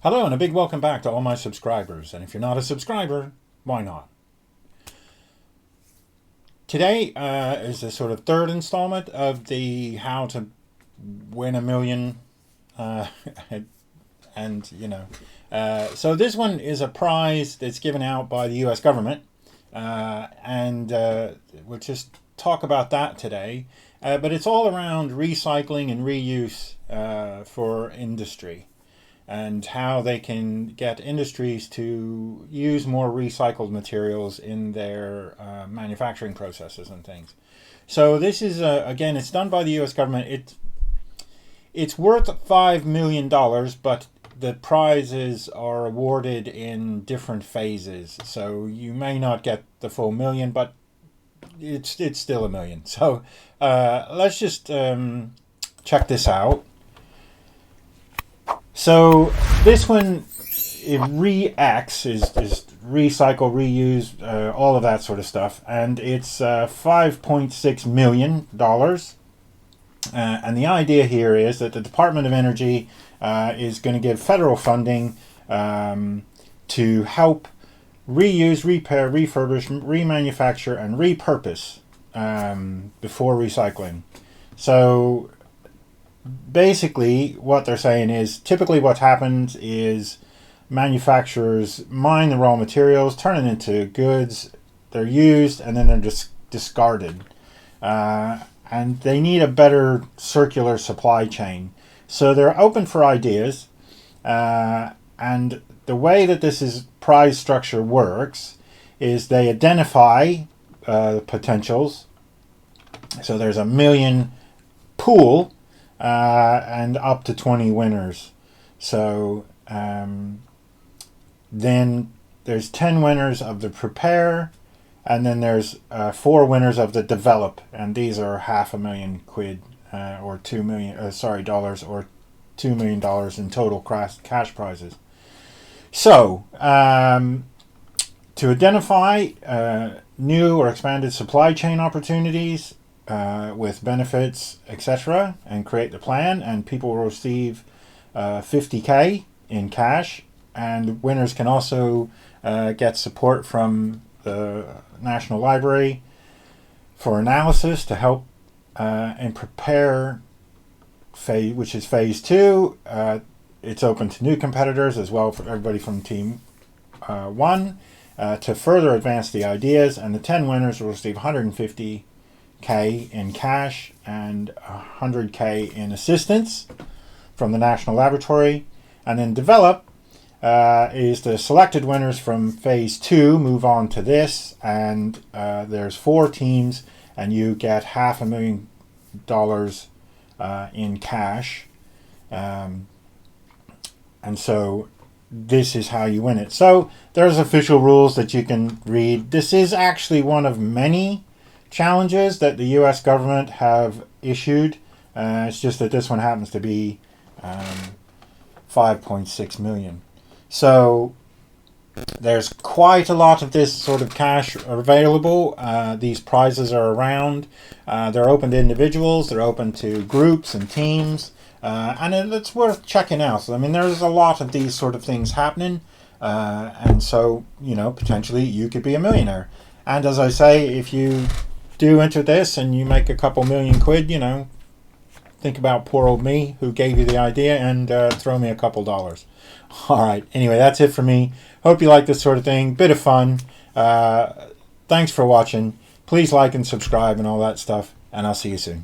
Hello and a big welcome back to all my subscribers. And if you're not a subscriber, why not? Today is the sort of third installment of the how to win a million. Uh, and, so this one is a prize that's given out by the US government. And we'll just talk about that today. But it's all around recycling and reuse for industry, and how they can get industries to use more recycled materials in their manufacturing processes and things. So this is, again, it's done by the US government. It's worth $5 million, but the prizes are awarded in different phases. So you may not get the full million, but it's still a million. So let's just check this out. So this one, ReX is recycle, reuse, all of that sort of stuff, and it's $5.6 million. And the idea here is that the Department of Energy is going to give federal funding to help reuse, repair, refurbish, remanufacture, and repurpose before recycling. So basically, what they're saying is typically what happens is manufacturers mine the raw materials, turn it into goods, they're used, and then they're just discarded. And they need a better circular supply chain. So they're open for ideas. And the way that this prize structure works is they identify potentials. So there's a million pool and up to 20 winners. So then there's 10 winners of the prepare, and then there's 4 winners of the develop, and these are £500,000 or $2 million, dollars, or $2 million in total cash prizes. So to identify new or expanded supply chain opportunities with benefits, etc., and create the plan, and people will receive $50,000 in cash, and winners can also get support from the National Library for analysis to help and prepare phase, which is phase 2. It's open to new competitors as well, for everybody from team 1 to further advance the ideas, and the 10 winners will receive $150,000 in cash and $100,000 in assistance from the National Laboratory. And then develop is the selected winners from phase 2 move on to this, and there's 4 teams, and you get $500,000 in cash. And so this is how you win it. So there's official rules that you can read. This is actually one of many challenges that the US government have issued. It's just that this one happens to be 5.6 million. So there's quite a lot of this sort of cash available. These prizes are around. They're open to individuals. They're open to groups and teams. And it's worth checking out. So, I mean, there's a lot of these sort of things happening. And so, potentially you could be a millionaire. And as I say, if you do enter this and you make a couple £1,000,000, think about poor old me who gave you the idea, and throw me a couple dollars. All right. Anyway, that's it for me. Hope you like this sort of thing. Bit of fun. Thanks for watching. Please like and subscribe and all that stuff, and I'll see you soon.